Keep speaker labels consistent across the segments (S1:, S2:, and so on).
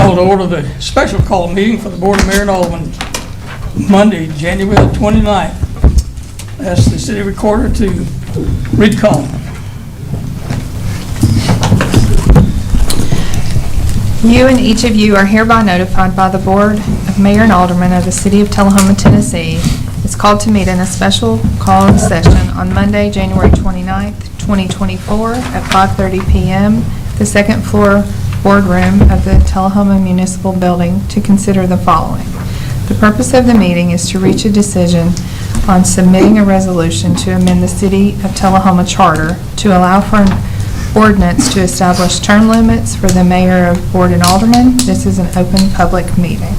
S1: Call to order the special call meeting for the Board of Mayor and Aldermen, Monday, January 29th. Ask the city recorder to read the call.
S2: You and each of you are hereby notified by the Board of Mayor and Aldermen of the City of Tullahoma, Tennessee. It's called to meet in a special call session on Monday, January 29th, 2024 at 5:30 p.m. the second floor boardroom of the Tullahoma Municipal Building to consider the following. The purpose of the meeting is to reach a decision on submitting a resolution to amend the City of Tullahoma Charter to allow for an ordinance to establish term limits for the mayor of board and aldermen. This is an open public meeting.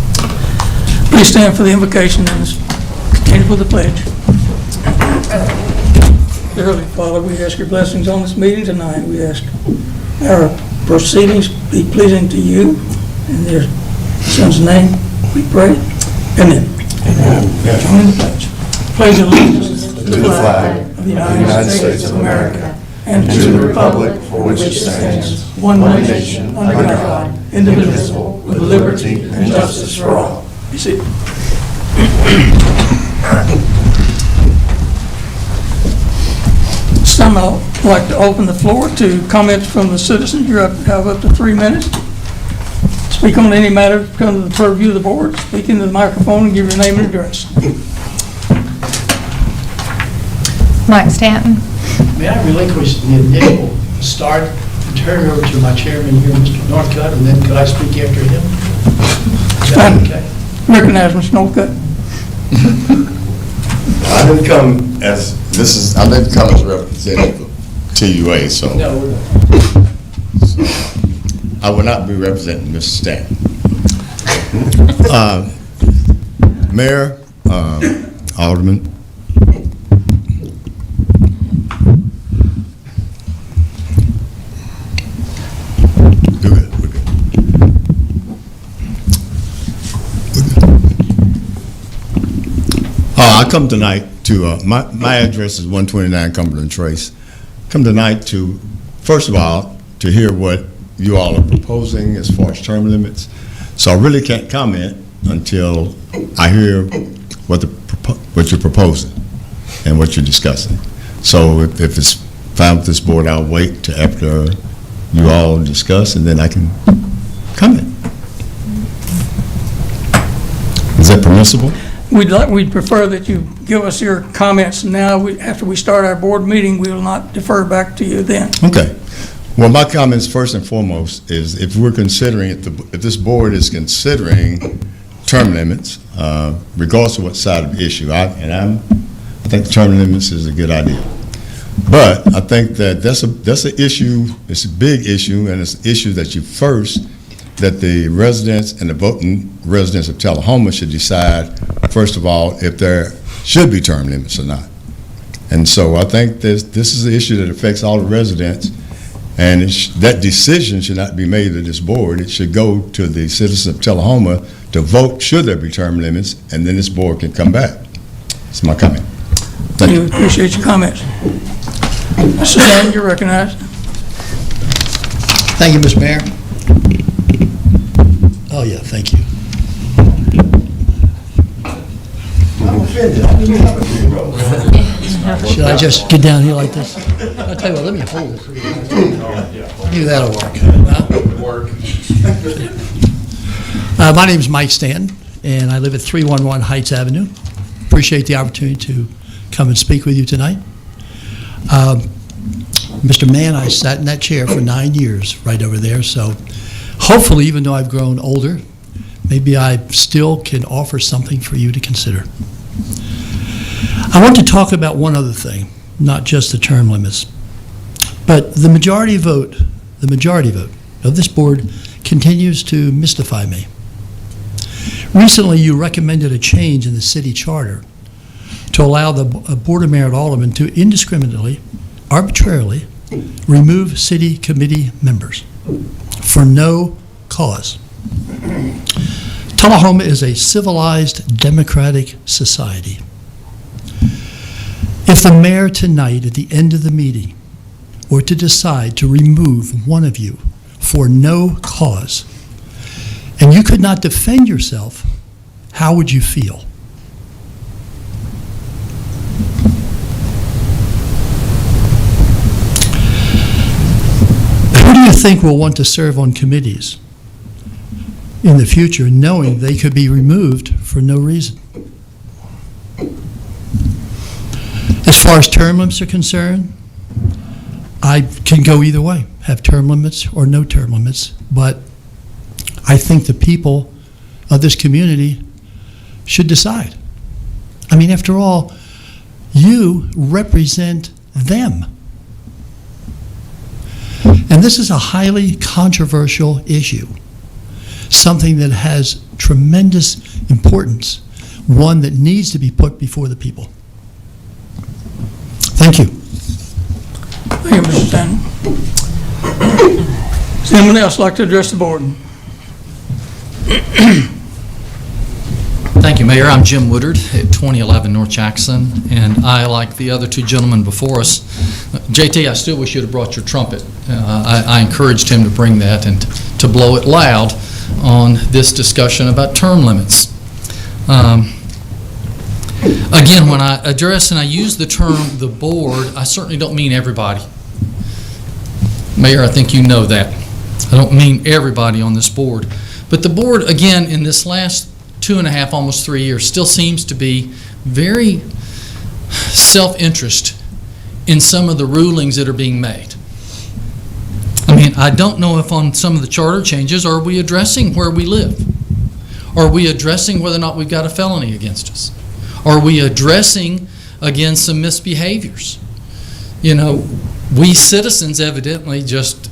S1: Please stand for the invocation and continue with the pledge. Dear Heavenly Father, we ask your blessings on this meeting tonight. We ask our proceedings be pleasing to you. In your Son's name we pray. Amen. Join in the pledge. Pledge allegiance
S3: to the flag of the United States of America and to the republic for which it stands, one nation, under God, indivisible, with liberty and justice for all.
S1: Be seated. This time I'd like to open the floor to comments from the citizens. You have up to 3 minutes. Speak on any matter that comes to the purview of the board. Speak into the microphone and give your name and address.
S2: Mike Stanton.
S4: May I relinquish the initial start and turn it over to my chairman here, Mr. Northcutt, and then could I speak after him? Is that okay?
S1: Recognize Mr. Northcutt.
S3: I didn't come as representative of TUA, so
S4: No, we're not.
S3: I will not be representing Mr. Stanton. Mayor, Alderman, I come tonight to, my address is 129 Cumberland Trace. Come tonight to, first of all, to hear what you all are proposing as far as term limits. So I really can't comment until I hear what you're proposing and what you're discussing. So if it's fine with this board, I'll wait till after you all discuss and then I can comment. Is that permissible?
S1: We'd prefer that you give us your comments now. After we start our board meeting, we will not defer back to you then.
S3: Okay. Well, my comments first and foremost is if we're considering, if this board is considering term limits, regardless of what side of the issue, I think term limits is a good idea. But I think that that's an issue. It's a big issue, and it's an issue that that the residents and the voting residents of Tullahoma should decide, first of all, if there should be term limits or not. And so I think this is an issue that affects all the residents, and that decision should not be made at this board. It should go to the citizens of Tullahoma to vote should there be term limits, and then this board can come back. That's my comment. Thank you.
S1: Appreciate your comments. Mr. Stanton, you're recognized.
S4: Thank you, Mr. Mayor. Oh, yeah, thank you. I'm offended. Should I just get down here like this? I'll tell you what, let me hold it. Maybe that'll work. My name's Mike Stanton, and I live at 311 Heights Avenue. Appreciate the opportunity to come and speak with you tonight. Mr. Mann, I sat in that chair for 9 years right over there, so hopefully, even though I've grown older, maybe I still can offer something for you to consider. I want to talk about one other thing, not just the term limits, but the majority vote of this board continues to mystify me. Recently, you recommended a change in the city charter to allow the Board of Mayor and Aldermen to indiscriminately, arbitrarily remove city committee members for no cause. Tullahoma is a civilized, democratic society. If the mayor tonight, at the end of the meeting, were to decide to remove one of you for no cause, and you could not defend yourself, how would you feel? Who do you think will want to serve on committees in the future knowing they could be removed for no reason? As far as term limits are concerned, I can go either way, have term limits or no term limits, but I think the people of this community should decide. I mean, after all, you represent them. And this is a highly controversial issue, something that has tremendous importance, one that needs to be put before the people. Thank you.
S1: Thank you, Mr. Stanton. Does anyone else like to address the board?
S5: Thank you, Mayor. I'm Jim Woodard at 2011 North Jackson, and I, like the other two gentlemen before us, JT, I still wish you'd have brought your trumpet. I encouraged him to bring that and to blow it loud on this discussion about term limits. Again, when I address and I use the term the board, I certainly don't mean everybody. Mayor, I think you know that. I don't mean everybody on this board. But the board, again, in this last 2.5, almost 3 years, still seems to be very self-interest in some of the rulings that are being made. I mean, I don't know if on some of the charter changes, are we addressing where we live? Are we addressing whether or not we've got a felony against us? Are we addressing, again, some misbehaviors? You know, we citizens evidently just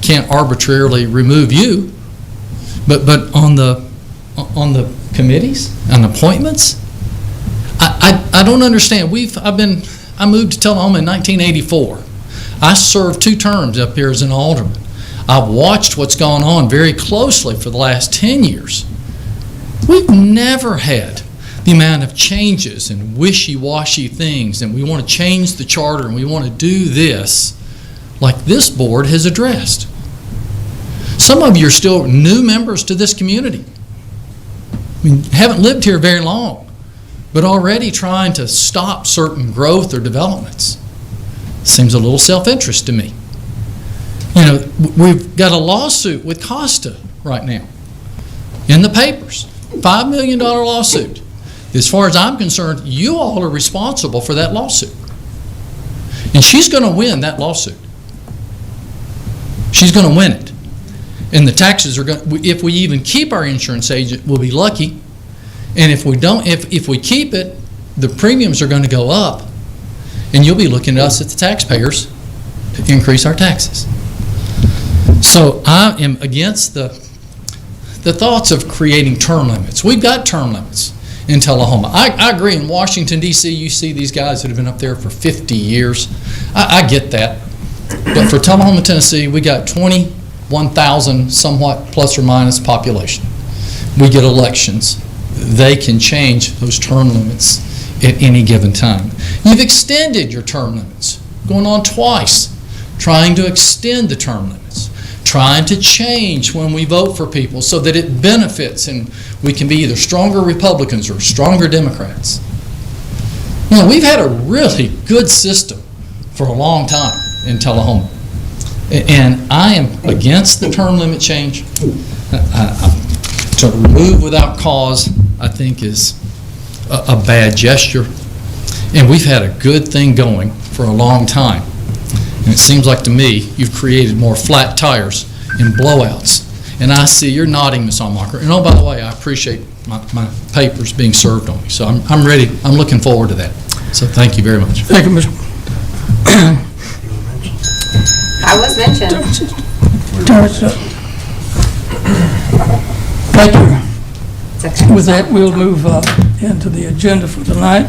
S5: can't arbitrarily remove you, but on the committees and appointments, I don't understand. I moved to Tullahoma in 1984. I served 2 terms up here as an alderman. I've watched what's gone on very closely for the last 10 years. We've never had the amount of changes and wishy-washy things, and we want to change the charter and we want to do this like this board has addressed. Some of you are still new members to this community. I mean, haven't lived here very long, but already trying to stop certain growth or developments. Seems a little self-interest to me. You know, we've got a lawsuit with Costa right now in the papers, $5 million lawsuit. As far as I'm concerned, you all are responsible for that lawsuit. And she's going to win that lawsuit. She's going to win it. And the taxes are going to, if we even keep our insurance agent, we'll be lucky. And if we don't, if we keep it, the premiums are going to go up. And you'll be looking at us at the taxpayers to increase our taxes. So I am against the thoughts of creating term limits. We've got term limits in Tullahoma. I agree, in Washington, D.C., you see these guys that have been up there for 50 years. I get that. But for Tullahoma, Tennessee, we got 21,000 somewhat plus or minus population. We get elections. They can change those term limits at any given time. You've extended your term limits, going on twice, trying to extend the term limits, trying to change when we vote for people so that it benefits and we can be either stronger Republicans or stronger Democrats. You know, we've had a really good system for a long time in Tullahoma. And I am against the term limit change. To remove without cause, I think, is a bad gesture. And we've had a good thing going for a long time. And it seems like to me you've created more flat tires and blowouts. And I see you're nodding, Ms. Allmacher. And oh, by the way, I appreciate my papers being served on me. So I'm ready. I'm looking forward to that. So thank you very much.
S1: Thank you, Ms.
S6: I was mentioned.
S1: Thank you.
S6: It's okay.
S1: With that, we'll move into the agenda for tonight.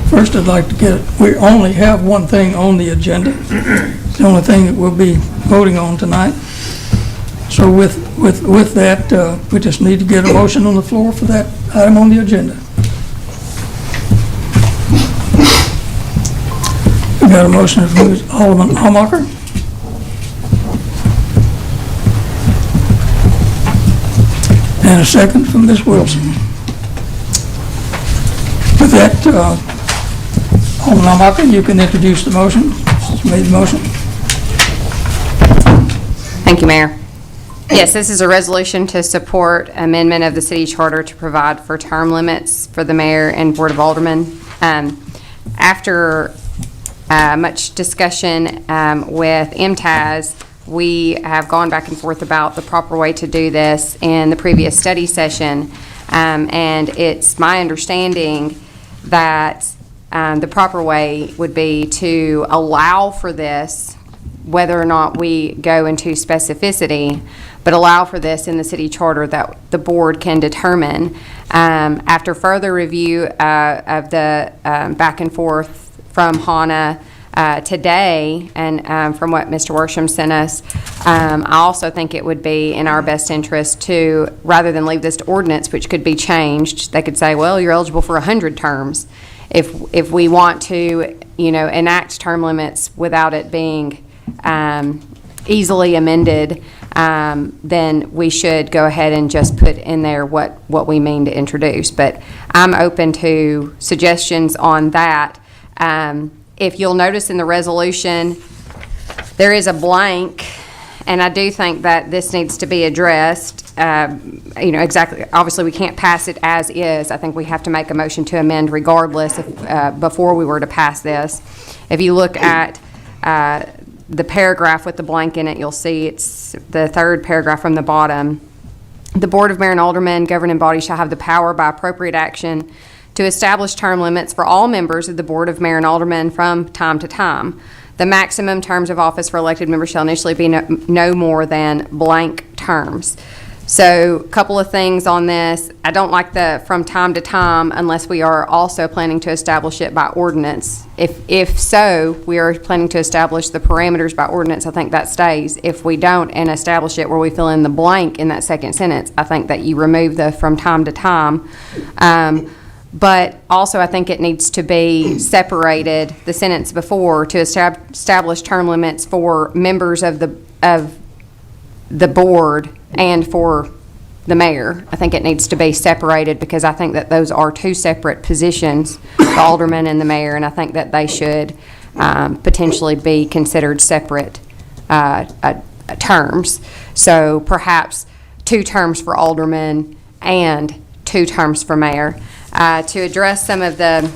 S1: First, I'd like to we only have one thing on the agenda. It's the only thing that we'll be voting on tonight. So with that, we just need to get a motion on the floor for that item on the agenda. We got a motion from Alderman Allmacher. And a second from Ms. Wilson. With that, Alderman Almacher, you can introduce the motion. You made the motion.
S6: Thank you, Mayor. Yes, this is a resolution to support amendment of the city charter to provide for term limits for the mayor and board of aldermen. After much discussion with MTAS, we have gone back and forth about the proper way to do this in the previous study session. And it's my understanding that the proper way would be to allow for this, whether or not we go into specificity, but allow for this in the city charter that the board can determine. After further review of the back and forth from HANA today, and from what Mr. Worsham sent us, I also think it would be in our best interest to, rather than leave this to ordinance, which could be changed, they could say, well, you're eligible for 100 terms. If we want to, enact term limits without it being easily amended, then we should go ahead and just put in there what we mean to introduce. But I'm open to suggestions on that. If you'll notice in the resolution, there is a blank, and I do think that this needs to be addressed. Exactly. Obviously, we can't pass it as is. I think we have to make a motion to amend regardless before we were to pass this. If you look at the paragraph with the blank in it, you'll see it's the third paragraph from the bottom. The Board of Mayor and Aldermen governing body shall have the power by appropriate action to establish term limits for all members of the Board of Mayor and Aldermen from time to time. The maximum terms of office for elected members shall initially be no more than blank terms. So a couple of things on this. I don't like the from time to time unless we are also planning to establish it by ordinance. If so, we are planning to establish the parameters by ordinance, I think that stays. If we don't and establish it where we fill in the blank in that second sentence, I think that you remove the from time to time. But also I think it needs to be separated, the sentence before, to establish term limits for members of the board and for the mayor. I think it needs to be separated because I think that those are two separate positions, the alderman and the mayor, and I think that they should potentially be considered separate terms. So perhaps 2 terms for alderman and 2 terms for mayor. To address some of the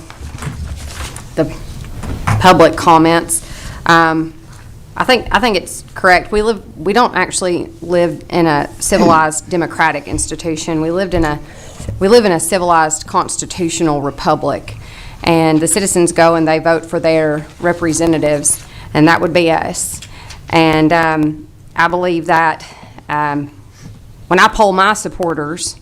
S6: public comments, I think it's correct. We don't actually live in a civilized democratic institution. We live in a civilized constitutional republic, and the citizens go and they vote for their representatives, and that would be us. And I believe that when I poll my supporters,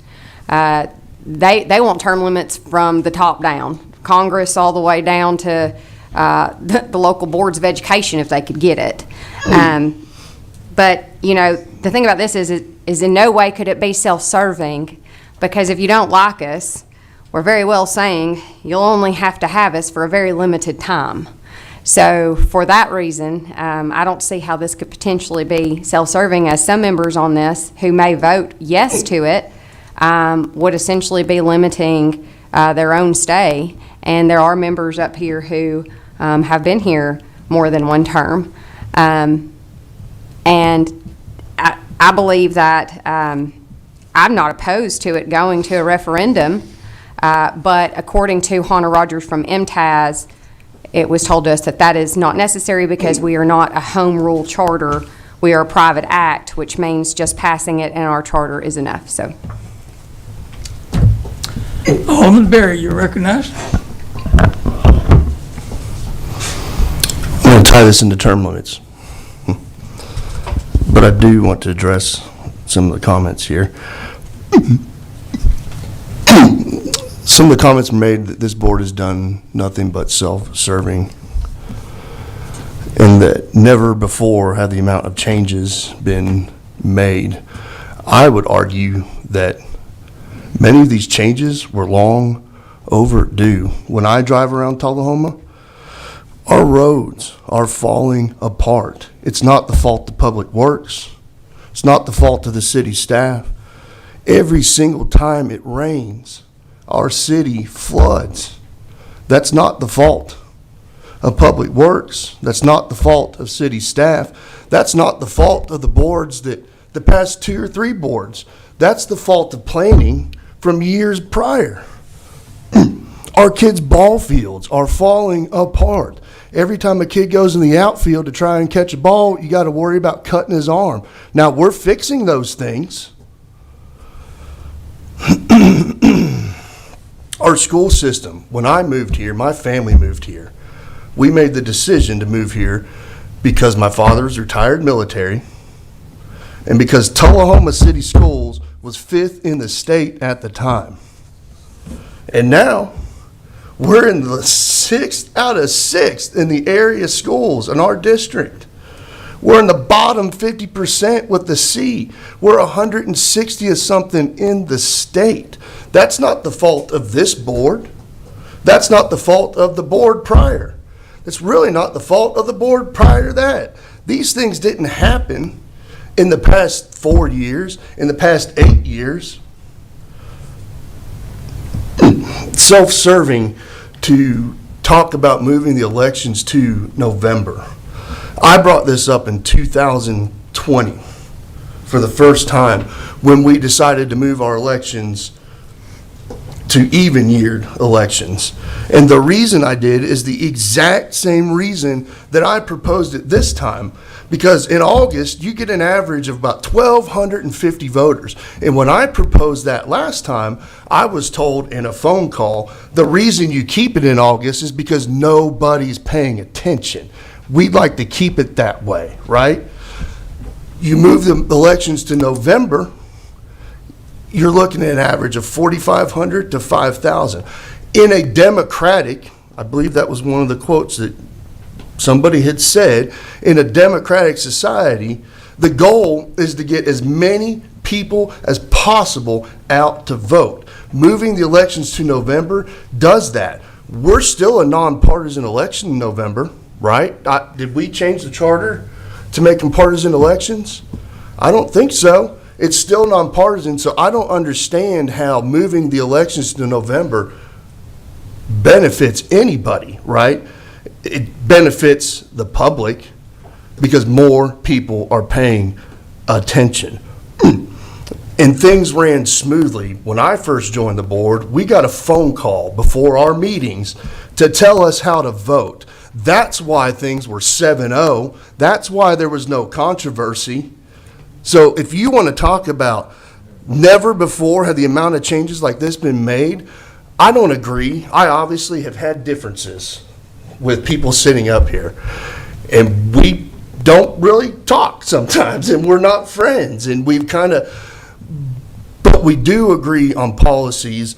S6: they want term limits from the top down, Congress all the way down to the local boards of education if they could get it. But the thing about this is in no way could it be self-serving, because if you don't like us, we're very well saying you'll only have to have us for a very limited time. So for that reason, I don't see how this could potentially be self-serving, as some members on this who may vote yes to it would essentially be limiting their own stay. And there are members up here who have been here more than one term. And I believe that I'm not opposed to it going to a referendum, but according to Hannah Rogers from MTAS, it was told to us that that is not necessary because we are not a home rule charter. We are a private act, which means just passing it in our charter is enough. So.
S1: Alderman Berry, you're recognized.
S7: I'm going to tie this into term limits, but I do want to address some of the comments here. Some of the comments made that this board has done nothing but self-serving, and that never before have the amount of changes been made. I would argue that many of these changes were long overdue. When I drive around Tullahoma, our roads are falling apart. It's not the fault of Public Works. It's not the fault of the city staff. Every single time it rains, our city floods. That's not the fault of Public Works. That's not the fault of city staff. That's not the fault of the boards the past 2 or 3 boards. That's the fault of planning from years prior. Our kids' ball fields are falling apart. Every time a kid goes in the outfield to try and catch a ball, you got to worry about cutting his arm. Now, we're fixing those things. Our school system, when I moved here, my family moved here. We made the decision to move here because my father's retired military and because Tullahoma City Schools was 5th in the state at the time. And now, we're in the 6th out of 6th in the area schools in our district. We're in the bottom 50% with the C. We're 160th something in the state. That's not the fault of this board. That's not the fault of the board prior. It's really not the fault of the board prior to that. These things didn't happen in the past 4 years, in the past 8 years. Self-serving to talk about moving the elections to November. I brought this up in 2020 for the first time when we decided to move our elections to even-yeared elections. And the reason I did is the exact same reason that I proposed it this time. Because in August, you get an average of about 1,250 voters. And when I proposed that last time, I was told in a phone call, the reason you keep it in August is because nobody's paying attention. We'd like to keep it that way, right? You move the elections to November, you're looking at an average of 4,500 to 5,000. In a democratic, I believe that was one of the quotes that somebody had said, in a democratic society, the goal is to get as many people as possible out to vote. Moving the elections to November does that. We're still a nonpartisan election in November, right? Did we change the charter to make them partisan elections? I don't think so. It's still nonpartisan, so I don't understand how moving the elections to November benefits anybody, right? It benefits the public because more people are paying attention. And things ran smoothly. When I first joined the board, we got a phone call before our meetings to tell us how to vote. That's why things were 7-0. That's why there was no controversy. So if you want to talk about never before had the amount of changes like this been made, I don't agree. I obviously have had differences with people sitting up here. And we don't really talk sometimes, and we're not friends, and we've kind of, but we do agree on policies.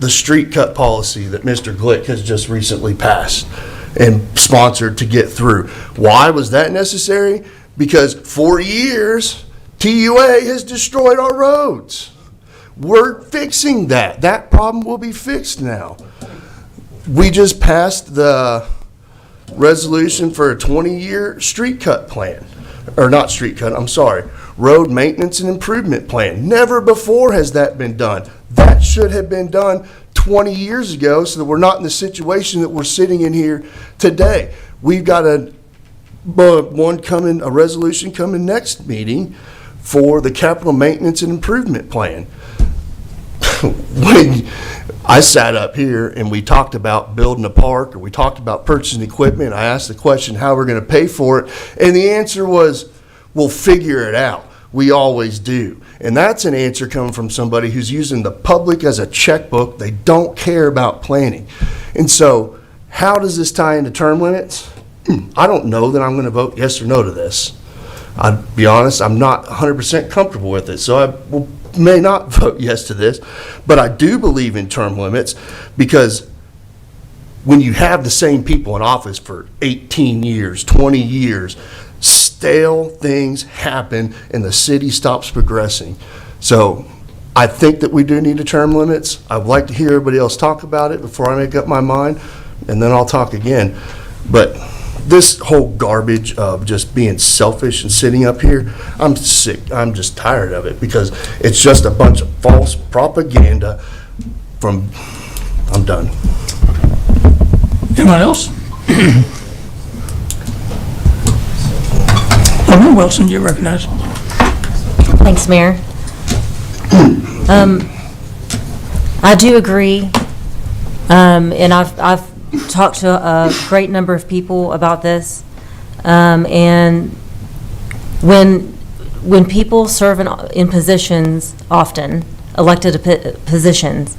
S7: The street cut policy that Mr. Glick has just recently passed and sponsored to get through. Why was that necessary? Because for years, TUA has destroyed our roads. We're fixing that. That problem will be fixed now. We just passed the resolution for a 20-year street cut plan. Or not street cut, I'm sorry. Road maintenance and improvement plan. Never before has that been done. That should have been done 20 years ago so that we're not in the situation that we're sitting in here today. We've got a resolution coming next meeting for the capital maintenance and improvement plan. When I sat up here and we talked about building a park or we talked about purchasing equipment, I asked the question how we're going to pay for it, and the answer was, we'll figure it out. We always do. And that's an answer coming from somebody who's using the public as a checkbook. They don't care about planning. And so how does this tie into term limits? I don't know that I'm going to vote yes or no to this. I'll be honest, I'm not 100% comfortable with it, so I may not vote yes to this. But I do believe in term limits because when you have the same people in office for 18 years, 20 years, stale things happen and the city stops progressing. So I think that we do need a term limits. I'd like to hear everybody else talk about it before I make up my mind, and then I'll talk again. But this whole garbage of just being selfish and sitting up here, I'm sick. I'm just tired of it because it's just a bunch of false propaganda from, I'm done.
S1: Anyone else? Alderman Wilson, you recognize.
S8: Thanks, Mayor. I do agree, and I've talked to a great number of people about this, and when people serve in positions, often elected positions,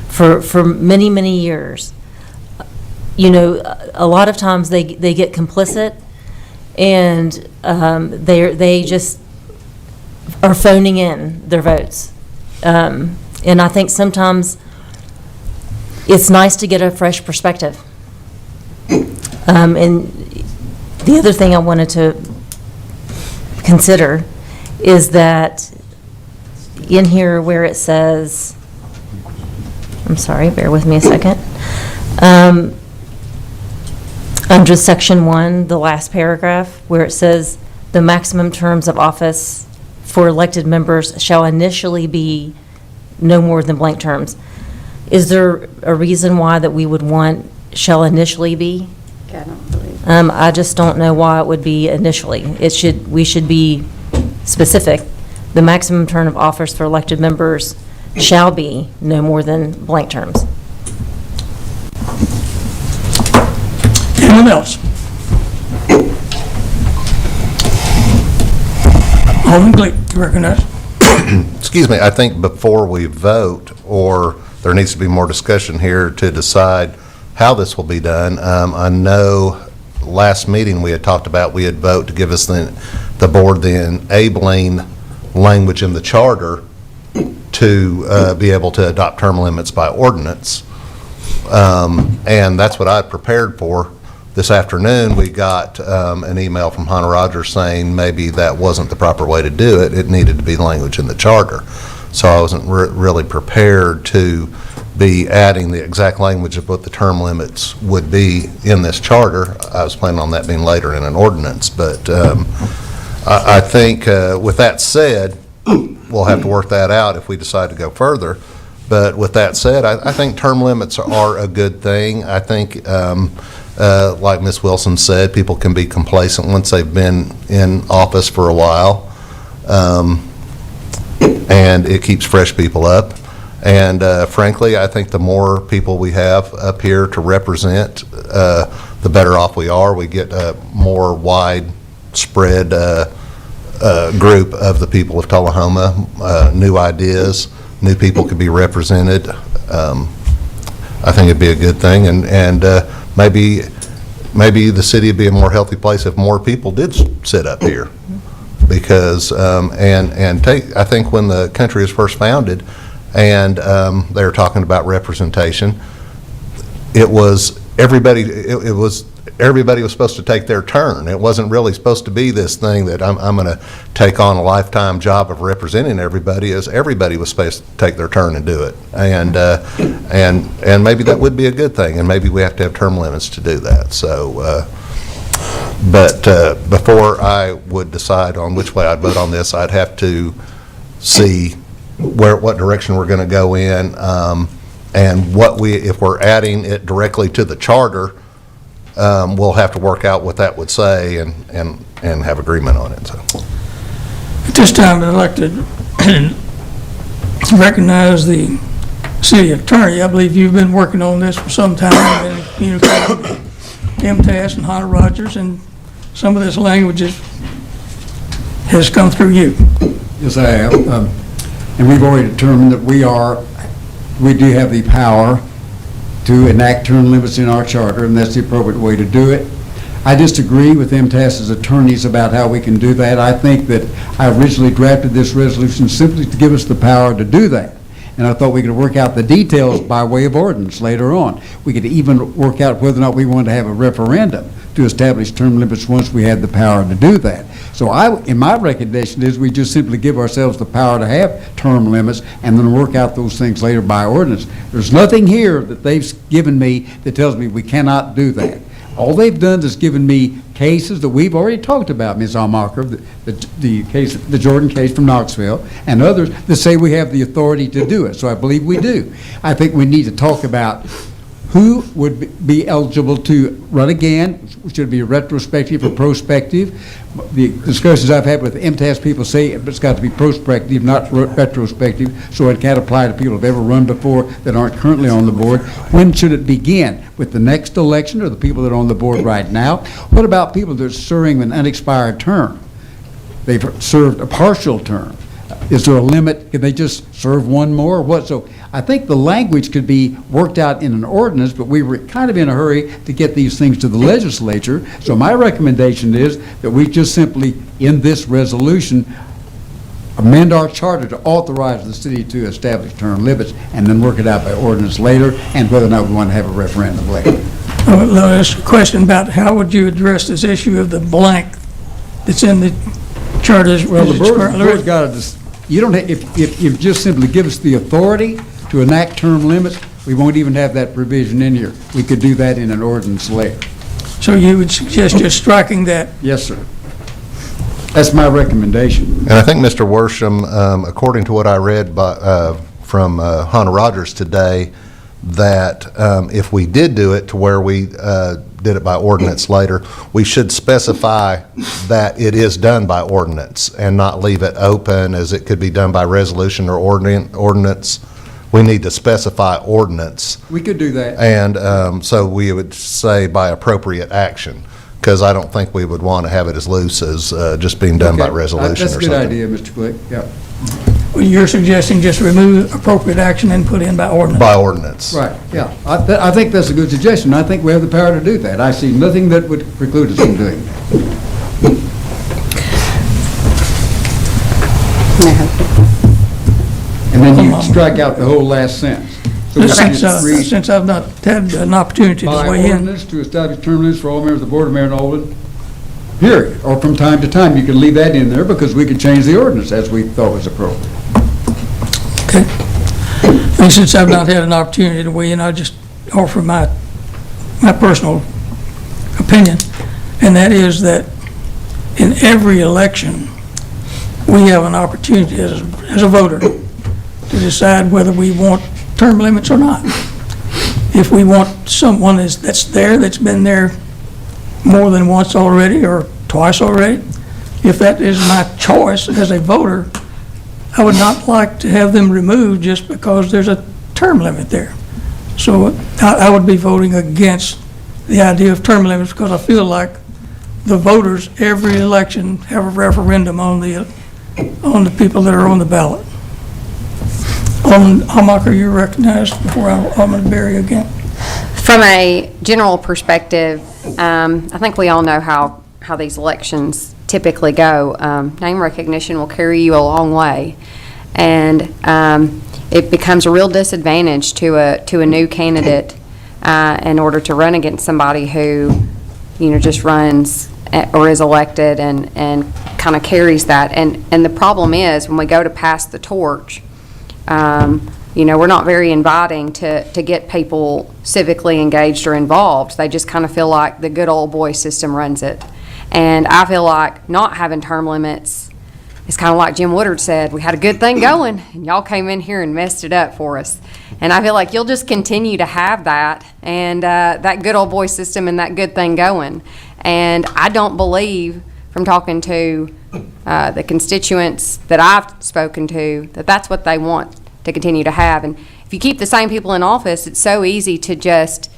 S8: for many, many years, you know, a lot of times they get complicit, and they just are phoning in their votes. And I think sometimes it's nice to get a fresh perspective. And the other thing I wanted to consider is that in here where it says, I'm sorry, bear with me a second. Under section 1, the last paragraph, where it says the maximum terms of office for elected members shall initially be no more than blank terms. Is there a reason why that we would want shall initially be?
S6: Yeah, I don't believe.
S8: I just don't know why it would be initially. We should be specific. The maximum term of office for elected members shall be no more than blank terms.
S1: Anyone else? Alderman Gleek, you recognize.
S9: Excuse me, I think before we vote, or there needs to be more discussion here to decide how this will be done. I know last meeting we had talked about we had vote to give us the board the enabling language in the charter to be able to adopt term limits by ordinance. And that's what I prepared for. This afternoon, we got an email from Hunter Rogers saying maybe that wasn't the proper way to do it. It needed to be language in the charter. So I wasn't really prepared to be adding the exact language of what the term limits would be in this charter. I was planning on that being later in an ordinance. But I think with that said, we'll have to work that out if we decide to go further. But with that said, I think term limits are a good thing. I think like Ms. Wilson said, people can be complacent once they've been in office for a while, and it keeps fresh people up. And frankly, I think the more people we have up here to represent, the better off we are. We get a more widespread group of the people of Tullahoma, new ideas, new people could be represented. I think it'd be a good thing, and maybe the city would be a more healthy place if more people did sit up here. Because I think when the country was first founded, and they were talking about representation, it was everybody was supposed to take their turn. It wasn't really supposed to be this thing that I'm going to take on a lifetime job of representing everybody. As everybody was supposed to take their turn and do it, and maybe that would be a good thing, and maybe we have to have term limits to do that. So, but before I would decide on which way I'd vote on this, I'd have to see what direction we're going to go in, and if we're adding it directly to the charter. We'll have to work out what that would say and have agreement on it. So.
S1: At this time, I'd like to recognize the city attorney. I believe you've been working on this for some time and communicating with MTS and Hunter Rogers, and some of this language has come through you.
S10: Yes, I have. And we've already determined that we do have the power to enact term limits in our charter, and that's the appropriate way to do it. I disagree with MTS's attorneys about how we can do that. I think that I originally drafted this resolution simply to give us the power to do that. And I thought we could work out the details by way of ordinance later on. We could even work out whether or not we wanted to have a referendum to establish term limits once we had the power to do that. So in my recommendation is we just simply give ourselves the power to have term limits and then work out those things later by ordinance. There's nothing here that they've given me that tells me we cannot do that. All they've done is given me cases that we've already talked about, Ms. Almacher, the case, the Jordan case from Knoxville, and others that say we have the authority to do it. So I believe we do. I think we need to talk about who would be eligible to run again. Should it be retrospective or prospective? The discussions I've had with MTS people say it's got to be prospective, not retrospective, so it can't apply to people who have ever run before that aren't currently on the board. When should it begin? With the next election or the people that are on the board right now? What about people that are serving an unexpired term? They've served a partial term. Is there a limit? Can they just serve one more or what? So I think the language could be worked out in an ordinance, but we were kind of in a hurry to get these things to the legislature. So my recommendation is that we just simply, in this resolution, amend our charter to authorize the city to establish term limits and then work it out by ordinance later, and whether or not we want to have a referendum later.
S1: Let me ask a question about how would you address this issue of the blank that's in the charter?
S10: Well, the board's got to, you don't, if you just simply give us the authority to enact term limits, we won't even have that provision in here. We could do that in an ordinance later.
S1: So you would suggest just striking that?
S10: Yes, sir. That's my recommendation.
S9: And I think, Mr. Worsham, according to what I read from Hannah Rogers today, that if we did do it to where we did it by ordinance later, we should specify that it is done by ordinance and not leave it open as it could be done by resolution or ordinance. We need to specify ordinance.
S10: We could do that.
S9: And so we would say by appropriate action, because I don't think we would want to have it as loose as just being done by
S10: Okay.
S9: resolution or something.
S10: That's a good idea, Mr. Glick. Yeah.
S1: Well, you're suggesting just remove appropriate action and put in by ordinance?
S9: By ordinance.
S10: Right, yeah. I think that's a good suggestion. I think we have the power to do that. I see nothing that would preclude us from doing that. And then you strike out the whole last sentence. So we just read,
S1: Since I've not had an opportunity to
S10: by
S1: weigh in.
S10: ordinance to establish term limits for all members of the Board of Mayor and Aldermen, period. Or from time to time, you can leave that in there because we could change the ordinance as we thought was appropriate.
S1: Okay. And since I've not had an opportunity to weigh in, I'll just offer my personal opinion, and that is that in every election, we have an opportunity as a voter to decide whether we want term limits or not. If we want someone that's been there more than once already or twice already, if that is my choice as a voter, I would not like to have them removed just because there's a term limit there. So I would be voting against the idea of term limits because I feel like the voters, every election, have a referendum on the people that are on the ballot. Alderman Hamacher, you're recognized before Alderman Berry again.
S6: From a general perspective, I think we all know how these elections typically go. Name recognition will carry you a long way, and it becomes a real disadvantage to a new candidate in order to run against somebody who, just runs or is elected and kind of carries that. And the problem is when we go to pass the torch, we're not very inviting to get people civically engaged or involved. They just kind of feel like the good old boy system runs it. And I feel like not having term limits is kind of like Jim Woodard said, we had a good thing going and y'all came in here and messed it up for us. And I feel like you'll just continue to have that and that good old boy system and that good thing going. And I don't believe, from talking to the constituents that I've spoken to, that that's what they want to continue to have. And if you keep the same people in office, it's so easy to just,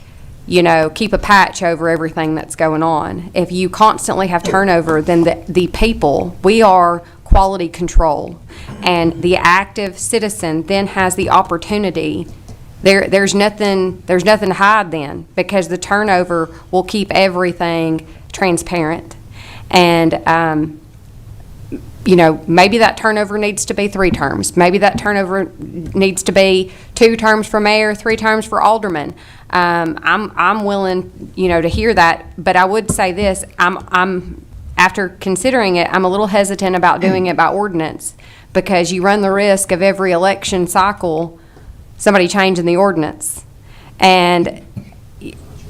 S6: keep a patch over everything that's going on. If you constantly have turnover, then the people, we are quality control. And the active citizen then has the opportunity. There's nothing to hide then, because the turnover will keep everything transparent. And maybe that turnover needs to be 3 terms. Maybe that turnover needs to be 2 terms for mayor, 3 terms for alderman. I'm willing, to hear that. But I would say this: I'm after considering it, I'm a little hesitant about doing it by ordinance, because you run the risk of every election cycle somebody changing the ordinance. And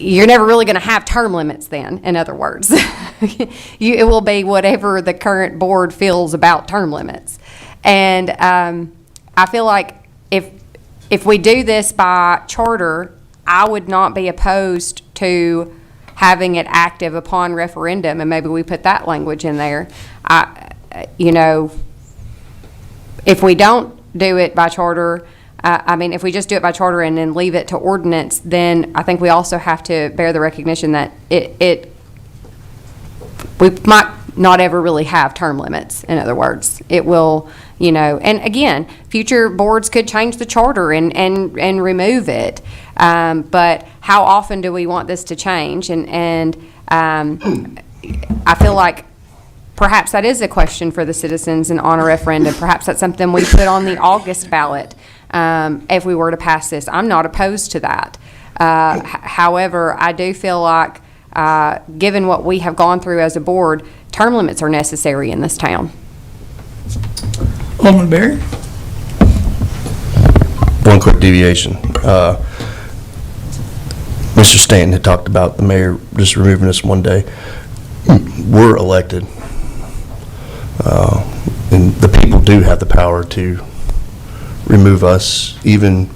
S6: you're never really going to have term limits then, in other words. It will be whatever the current board feels about term limits. And I feel like if we do this by charter, I would not be opposed to having it active upon referendum, and maybe we put that language in there. If we don't do it by charter, if we just do it by charter and then leave it to ordinance, then I think we also have to bear the recognition that we might not ever really have term limits, in other words. It will, and again, future boards could change the charter and remove it. But how often do we want this to change? And I feel like perhaps that is a question for the citizens and on a referendum. Perhaps that's something we put on the August ballot if we were to pass this. I'm not opposed to that. However, I do feel like, given what we have gone through as a board, term limits are necessary in this town.
S1: Alderman Berry?
S7: One quick deviation. Mr. Stanton had talked about the mayor just removing us one day. We're elected. And the people do have the power to remove us even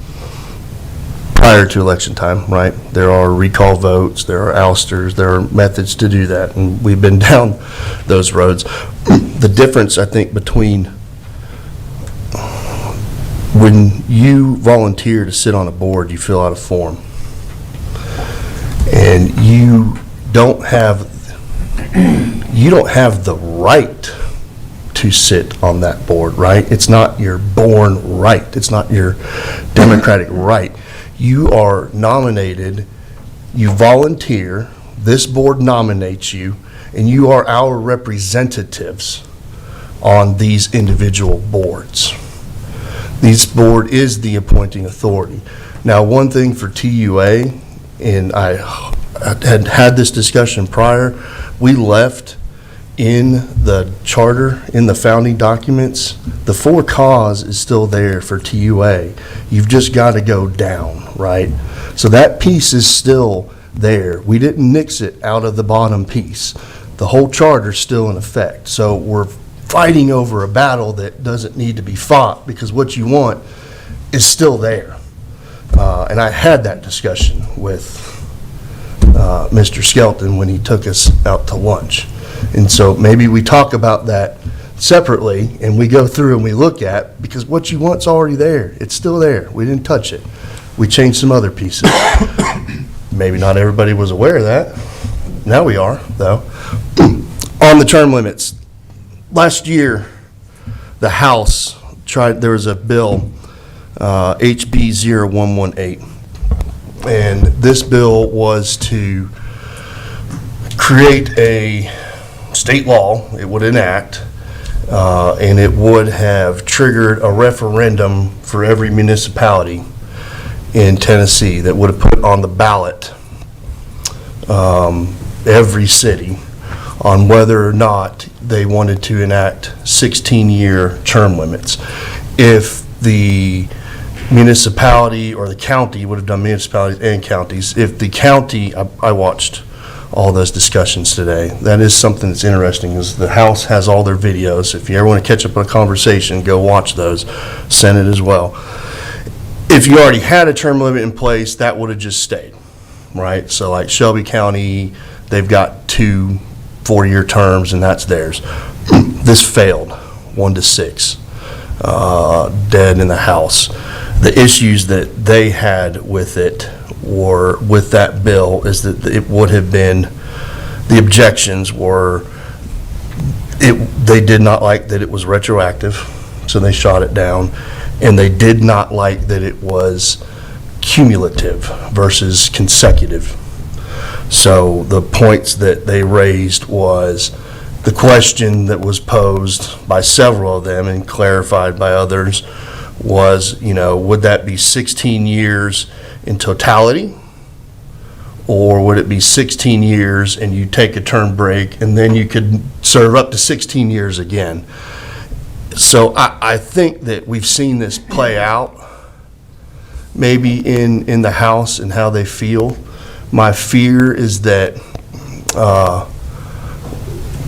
S7: prior to election time, right? There are recall votes, there are ousters, there are methods to do that, and we've been down those roads. The difference, I think, between when you volunteer to sit on a board, you fill out a form, and you don't have the right to sit on that board, right? It's not your born right. It's not your democratic right. You are nominated, you volunteer, this board nominates you, and you are our representatives on these individual boards. This board is the appointing authority. Now, one thing for TUA, and I had this discussion prior, we left in the charter, in the founding documents, the for cause is still there for TUA. You've just got to go down, right? So that piece is still there. We didn't nix it out of the bottom piece. The whole charter's still in effect. So we're fighting over a battle that doesn't need to be fought, because what you want is still there. And I had that discussion with Mr. Skelton when he took us out to lunch. And so maybe we talk about that separately and we go through and we look at, because what you want's already there. It's still there. We didn't touch it. We changed some other pieces. Maybe not everybody was aware of that. Now we are, though. On the term limits, last year, the House tried, there was a bill, HB 0118, and this bill was to create a state law. It would enact, and it would have triggered a referendum for every municipality in Tennessee that would have put on the ballot every city on whether or not they wanted to enact 16-year term limits. If the municipality or the county would have done municipalities and counties, if the county, I watched all those discussions today. That is something that's interesting, is the House has all their videos. If you ever want to catch up on a conversation, go watch those. Senate as well. If you already had a term limit in place, that would have just stayed, right? So like Shelby County, they've got 2 4-year terms, and that's theirs. This failed, 1-6, dead in the House. The issues that they had with it, or with that bill, is that it would have been, the objections were, they did not like that it was retroactive, so they shot it down, and they did not like that it was cumulative versus consecutive. So the points that they raised was, the question that was posed by several of them and clarified by others was, would that be 16 years in totality, or would it be 16 years and you take a term break and then you could serve up to 16 years again? So I think that we've seen this play out maybe in the House and how they feel, My fear is that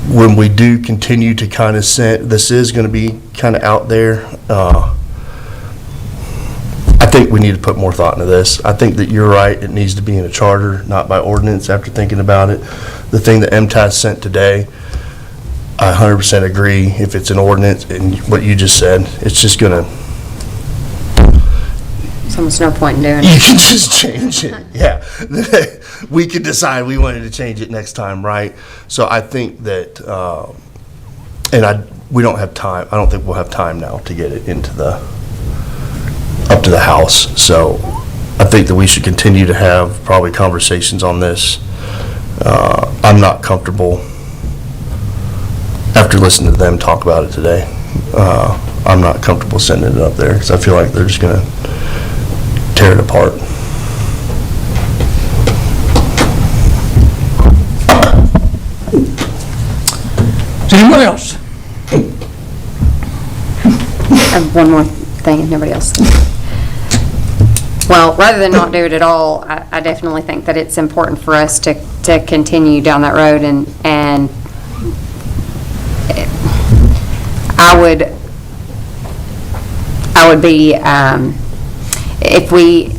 S7: when we do continue to kind of send, this is going to be kind of out there. I think we need to put more thought into this. I think that you're right. It needs to be in a charter, not by ordinance after thinking about it. The thing that MTS sent today, I 100% agree. If it's an ordinance and what you just said, it's just going to,
S6: There's almost no point in doing
S7: you
S6: it.
S7: can just change it. Yeah. We could decide we wanted to change it next time, right? So I think that, we don't have time. I don't think we'll have time now to get it up to the House. So I think that we should continue to have probably conversations on this. I'm not comfortable, after listening to them talk about it today, I'm not comfortable sending it up there because I feel like they're just going to tear it apart.
S1: Is there anyone else?
S6: I have one more thing, if nobody else. Well, rather than not do it at all, I definitely think that it's important for us to continue down that road, and I would be, if we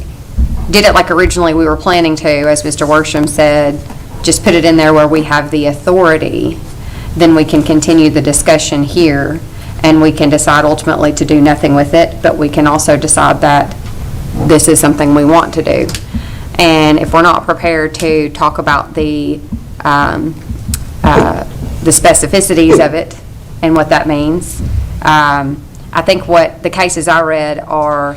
S6: did it like originally we were planning to, as Mr. Worsham said, just put it in there where we have the authority, then we can continue the discussion here, and we can decide ultimately to do nothing with it, but we can also decide that this is something we want to do. And if we're not prepared to talk about the specificities of it and what that means, I think what the cases I read are,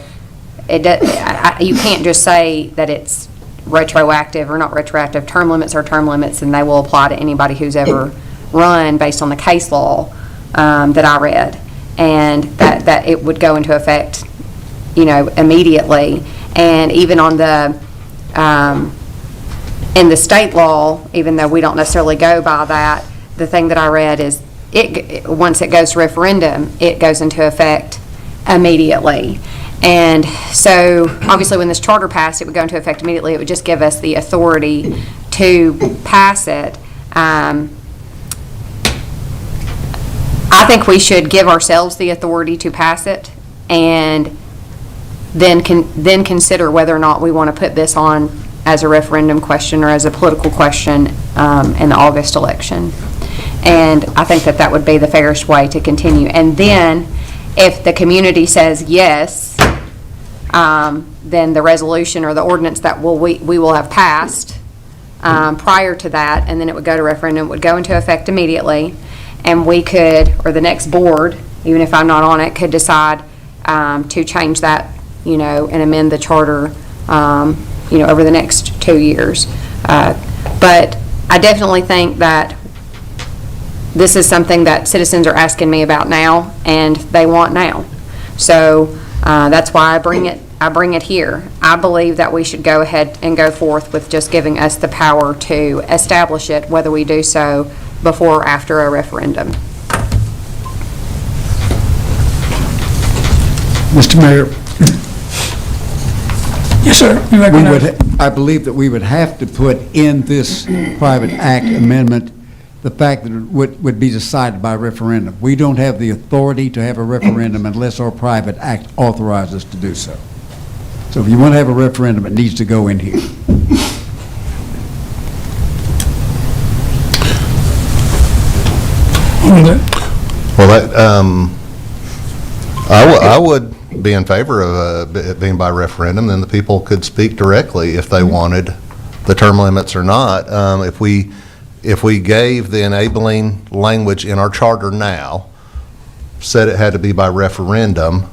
S6: you can't just say that it's retroactive or not retroactive. Term limits are term limits, and they will apply to anybody who's ever run based on the case law that I read, and that it would go into effect, immediately. And even on the in the state law, even though we don't necessarily go by that, the thing that I read is once it goes to referendum, it goes into effect immediately. And so obviously when this charter passed, it would go into effect immediately. It would just give us the authority to pass it. I think we should give ourselves the authority to pass it, and then consider whether or not we want to put this on as a referendum question or as a political question in the August election. And I think that would be the fairest way to continue. And then if the community says yes, then the resolution or the ordinance that we will have passed prior to that, and then it would go to referendum, would go into effect immediately. And we could, or the next board, even if I'm not on it, could decide to change that, and amend the charter, over the next 2 years. But I definitely think that this is something that citizens are asking me about now, and they want now. So that's why I bring it here. I believe that we should go ahead and go forth with just giving us the power to establish it, whether we do so before or after a referendum.
S10: Mr. Mayor,
S1: Yes, sir. You recognize-
S10: I believe that we would have to put in this private act amendment the fact that it would be decided by referendum. We don't have the authority to have a referendum unless our private act authorizes us to do so. So if you want to have a referendum, it needs to go in here.
S9: Well, I would be in favor of it being by referendum. Then the people could speak directly if they wanted the term limits or not. If we gave the enabling language in our charter now, said it had to be by referendum,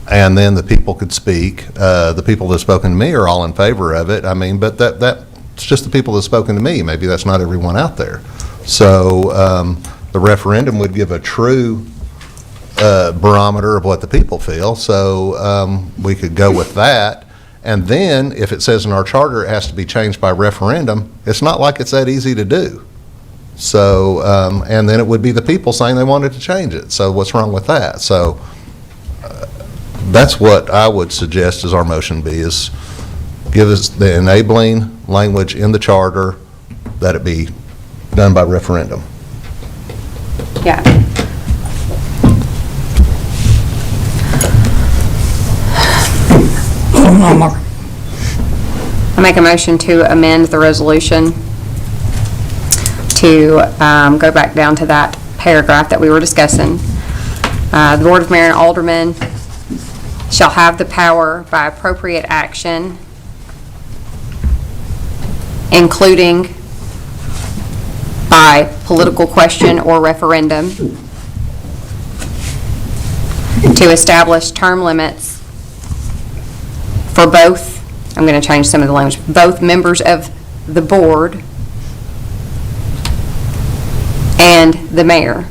S9: and then the people could speak. The people that have spoken to me are all in favor of it. I mean, but that's just the people that have spoken to me. Maybe that's not everyone out there. So the referendum would give a true barometer of what the people feel. So we could go with that. And then if it says in our charter it has to be changed by referendum, it's not like it's that easy to do. So, and then it would be the people saying they wanted to change it. So what's wrong with that? So that's what I would suggest as our motion be, is give us the enabling language in the charter that it be done by referendum.
S6: Yeah.
S1: Alderman Mark.
S6: I make a motion to amend the resolution to go back down to that paragraph that we were discussing. The Board of Mayor and Aldermen shall have the power by appropriate action, including by political question or referendum, to establish term limits for both, I'm going to change some of the language, both members of the board and the mayor.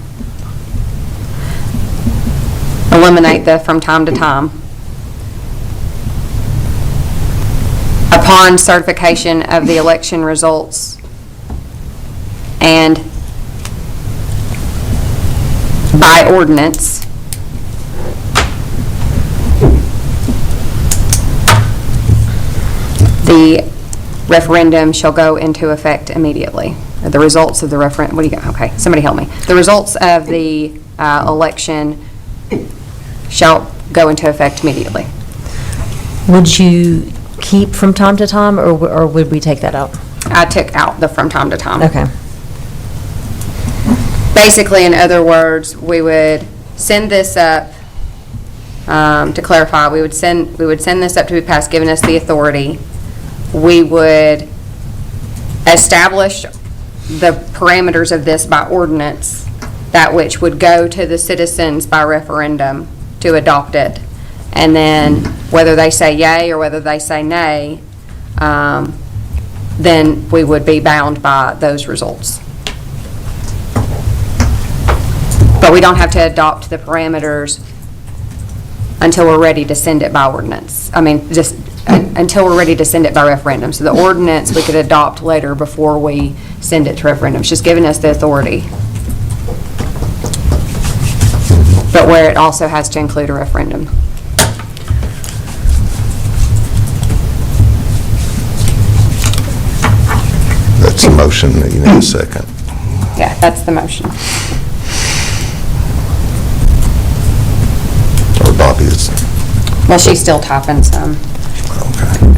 S6: Eliminate the from time to time. Upon certification of the election results and by ordinance, the referendum shall go into effect immediately. The results of the referendum, okay, somebody help me. The results of the election shall go into effect immediately.
S8: Would you keep from time to time, or would we take that out?
S6: I took out the from time to time.
S8: Okay.
S6: Basically, in other words, we would send this up, to clarify, we would send this up to be passed, giving us the authority. We would establish the parameters of this by ordinance, that which would go to the citizens by referendum to adopt it. And then whether they say yay or whether they say nay, then we would be bound by those results. But we don't have to adopt the parameters until we're ready to send it by ordinance. I mean, just until we're ready to send it by referendum. So the ordinance we could adopt later before we send it to referendum. It's just giving us the authority. But where it also has to include a referendum.
S9: That's a motion that you need a second.
S6: Yeah, that's the motion.
S9: Or Bobby is,
S6: Well, she's still typing some.
S9: okay.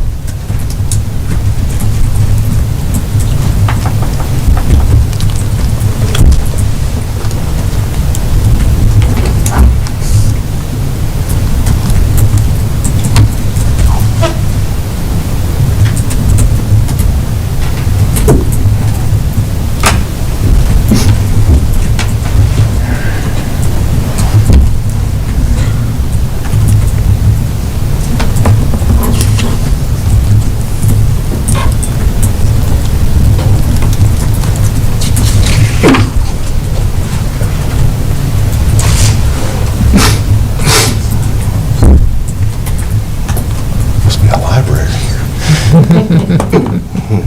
S9: Must be a library here.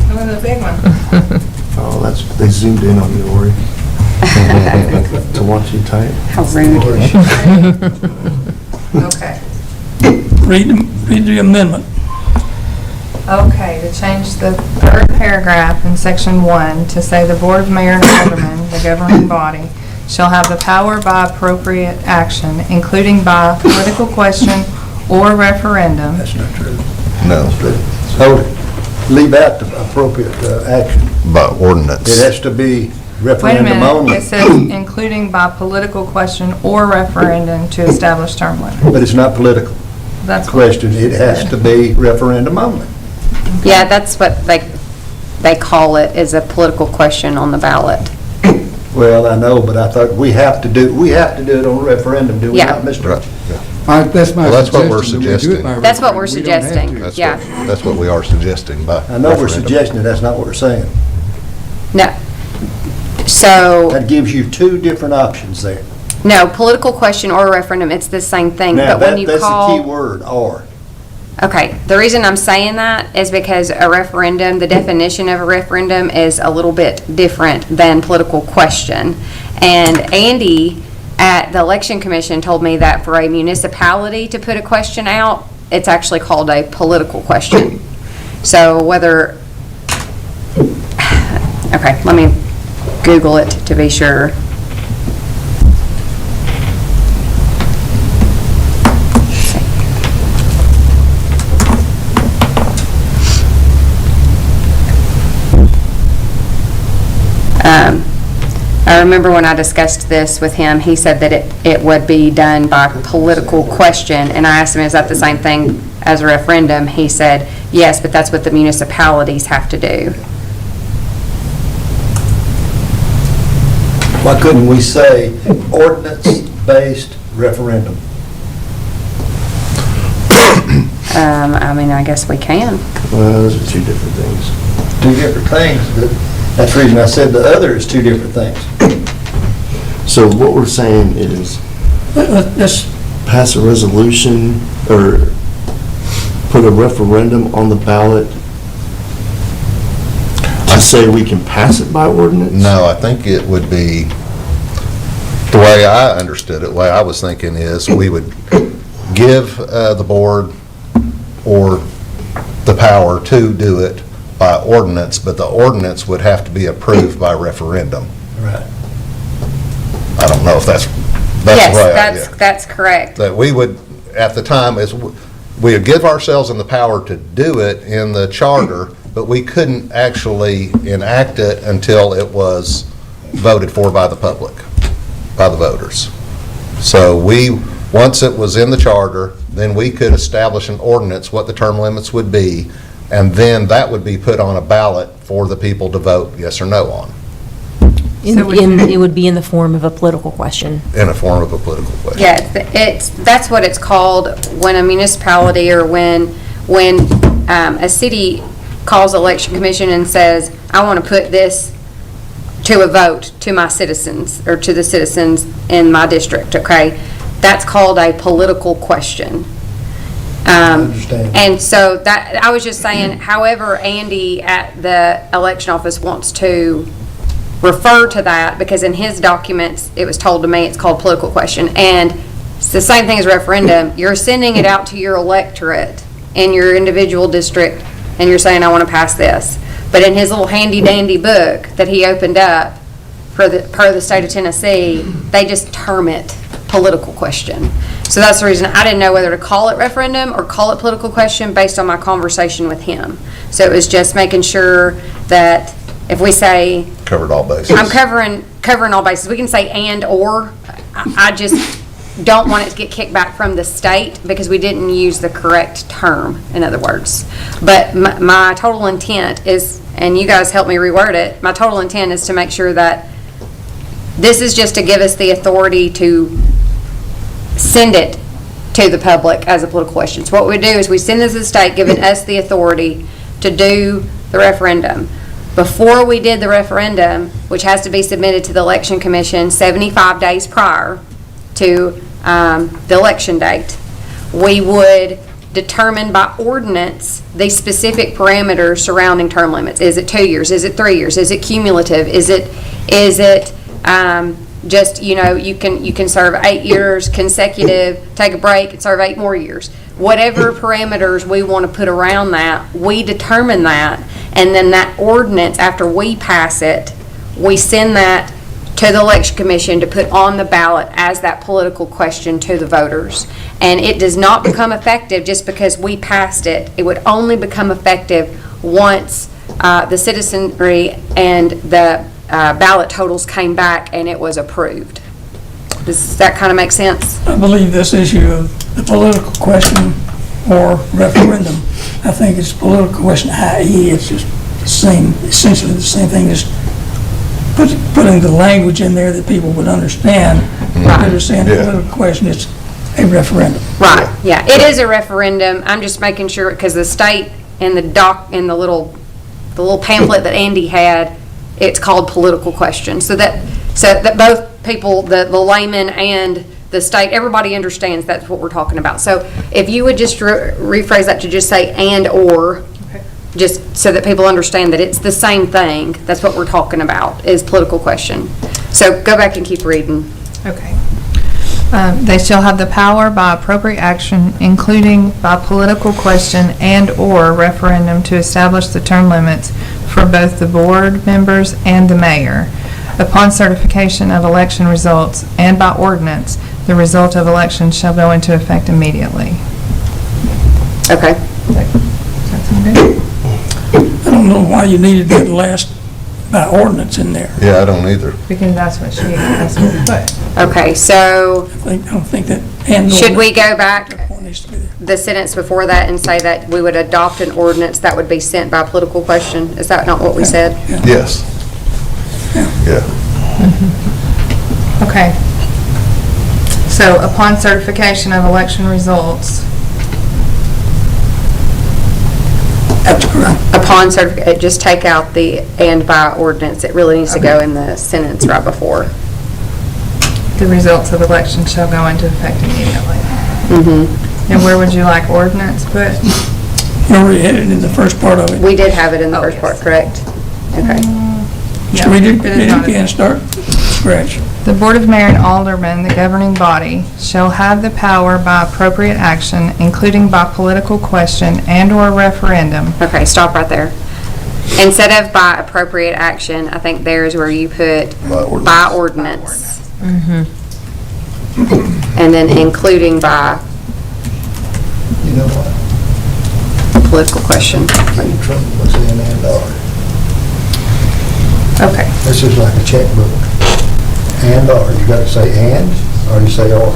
S2: That was a big one.
S7: Oh, they zoomed in on you, Lori. To watch you type.
S6: How rude.
S2: Okay.
S1: Read the amendment.
S2: Okay, to change the third paragraph in section 1 to say the Board of Mayor and Aldermen, the governing body, shall have the power by appropriate action, including by political question or referendum.
S11: That's not true.
S9: No,
S11: Hold it. Leave out the appropriate action.
S9: by ordinance.
S11: It has to be
S2: Wait a
S11: referendum
S2: minute,
S11: only.
S2: it says including by political question or referendum to establish term limit.
S11: But it's not political
S2: That's what
S11: question. It has to be referendum only.
S6: Yeah, that's what they call it, is a political question on the ballot.
S11: Well, I know, but I thought we have to do it on referendum, do we
S6: Yeah.
S11: not, Mr.?
S9: Right.
S10: That's my
S9: Well, that's what
S10: suggestion.
S9: we're
S10: that we do it
S9: suggesting.
S10: by
S6: That's what we're
S10: referendum. We don't have
S6: suggesting.
S10: to.
S9: That's
S6: Yeah.
S9: That's what we are suggesting by
S11: I know we're
S9: referendum.
S11: suggesting it, that's not what we're saying.
S6: No. So,
S11: That gives you two different options there.
S6: no, political question or referendum, it's the same thing.
S11: Now,
S6: But when you
S11: that's the key
S6: call,
S11: word, or.
S6: okay, the reason I'm saying that is because a referendum, the definition of a referendum is a little bit different than political question. And Andy at the Election Commission told me that for a municipality to put a question out, it's actually called a political question. So whether, okay, let me Google it to be sure. I remember when I discussed this with him, he said that it would be done by political question, and I asked him, is that the same thing as a referendum? He said, yes, but that's what the municipalities have to do.
S11: Why couldn't we say ordinance-based referendum?
S6: I mean, I guess we can.
S11: Well, those are two different things. Two different things, but that's the reason I said the other is two different things.
S12: So what we're saying is
S1: Let's,
S12: pass a resolution or put a referendum on the ballot to say we can pass it by ordinance?
S9: No, I think it would be, the way I understood it, the way I was thinking is we would give the board or the power to do it by ordinance, but the ordinance would have to be approved by referendum.
S11: Right.
S9: I don't know if that's the
S6: Yes,
S9: way
S6: that's correct.
S9: that we would, at the time, is we would give ourselves the power to do it in the charter, but we couldn't actually enact it until it was voted for by the public, by the voters. So once it was in the charter, then we could establish an ordinance what the term limits would be, and then that would be put on a ballot for the people to vote yes or no on,
S8: It would be in the form of a political question.
S9: in a form of a political question.
S6: Yeah, that's what it's called when a municipality or when a city calls the election commission and says, I want to put this to a vote to my citizens or to the citizens in my district, okay? That's called a political question.
S11: Understand.
S6: And so that, I was just saying, however Andy at the election office wants to refer to that, because in his documents, it was told to me it's called political question, and it's the same thing as referendum. You're sending it out to your electorate in your individual district, and you're saying, I want to pass this. But in his little handy-dandy book that he opened up per the state of Tennessee, they just term it political question. So that's the reason I didn't know whether to call it referendum or call it political question based on my conversation with him. So it was just making sure that if we say,
S9: Covered all bases.
S6: I'm covering all bases, we can say and or. I just don't want it to get kicked back from the state because we didn't use the correct term, in other words. But my total intent is, and you guys help me reword it, my total intent is to make sure that this is just to give us the authority to send it to the public as a political question. So what we do is we send this to the state, giving us the authority to do the referendum. Before we did the referendum, which has to be submitted to the Election Commission 75 days prior to the election date, we would determine by ordinance the specific parameters surrounding term limits. Is it 2 years? Is it 3 years? Is it cumulative? Is it just, you know, you can serve 8 years consecutive, take a break, and serve 8 more years. Whatever parameters we want to put around that, we determine that, and then that ordinance, after we pass it, we send that to the Election Commission to put on the ballot as that political question to the voters. And it does not become effective just because we passed it. It would only become effective once the citizenry and the ballot totals came back and it was approved. Does that kind of make sense?
S1: I believe this issue of the political question or referendum, I think it's political question, i.e. it's just the same, essentially the same thing as putting the language in there that people would understand. They're saying the political question is a referendum.
S6: Right, yeah, it is a referendum. I'm just making sure, because the state in the little pamphlet that Andy had, it's called political question. So that both people, the layman and the state, everybody understands that's what we're talking about. So if you would just rephrase that to just say and or, just so that people understand that it's the same thing, that's what we're talking about, is political question. So go back and keep reading.
S2: Okay. They shall have the power by appropriate action, including by political question and/or referendum, to establish the term limits for both the board members and the mayor. Upon certification of election results and by ordinance, the result of election shall go into effect immediately.
S6: Okay.
S2: Does that sound good?
S1: I don't know why you needed that last by ordinance in there.
S9: Yeah, I don't either.
S2: Because that's what we put.
S6: Okay, so
S1: I don't think that, and.
S6: should we go back
S1: Needs to be there.
S6: the sentence before that and say that we would adopt an ordinance that would be sent by political question? Is that not what we said?
S9: Yes. Yeah.
S2: Okay. So upon certification of election results,
S1: That's correct.
S6: Upon certification, just take out the "and by ordinance." It really needs to go in the sentence right before.
S2: the results of election shall go into effect immediately. And where would you like ordinance put?
S1: You already had it in the first part of it.
S6: We did have it in the
S2: Oh,
S6: first
S2: yes.
S6: part, correct? Okay.
S1: Should we do
S2: It is
S1: it
S2: not
S1: again, start from scratch?
S2: The Board of Mayor and Aldermen, the governing body, shall have the power by appropriate action, including by political question and/or referendum.
S6: Okay, stop right there. Instead of by appropriate action, I think there's where you put by ordinance. And then including by
S11: You know what?
S6: political question.
S11: Get in trouble by saying and/or.
S2: Okay.
S11: This is like a checkbook. And/or, you gotta say and, or you say or.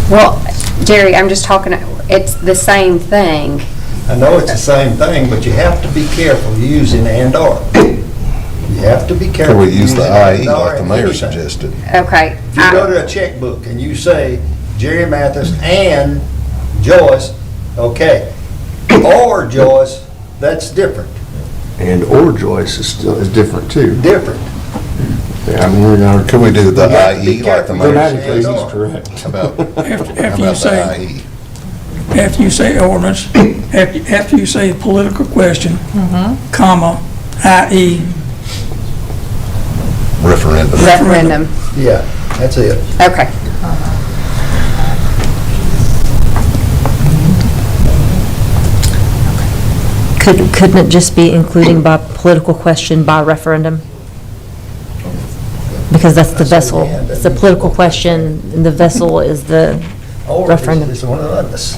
S6: Well, Jerry, I'm just talking, it's the same thing.
S11: I know it's the same thing, but you have to be careful using and/or. You have to be careful.
S9: Could we use the
S11: using
S9: IE
S11: and/or
S9: like the
S11: in
S9: mayor
S11: anything.
S9: suggested?
S6: Okay.
S11: If you go to a checkbook and you say Jerry Mathis and Joyce, okay. Or Joyce, that's different,
S12: And or Joyce is still, is different too.
S11: different.
S12: Yeah, I mean, we're not.
S9: Could we do the
S11: You have to be
S9: IE like the
S11: careful.
S9: mayor
S12: Grammatically, he's
S9: suggested?
S12: correct.
S9: How about
S1: After you
S9: the
S1: say,
S9: IE?
S1: after you say ordinance, after you say political question, comma, i.e.,
S9: Referendum.
S6: Referendum.
S11: Yeah, that's it.
S6: Okay.
S8: Couldn't it just be including by political question by referendum? Because that's the vessel, it's a political question, and the vessel is the,
S11: Or
S8: Referendum.
S11: it's one of us.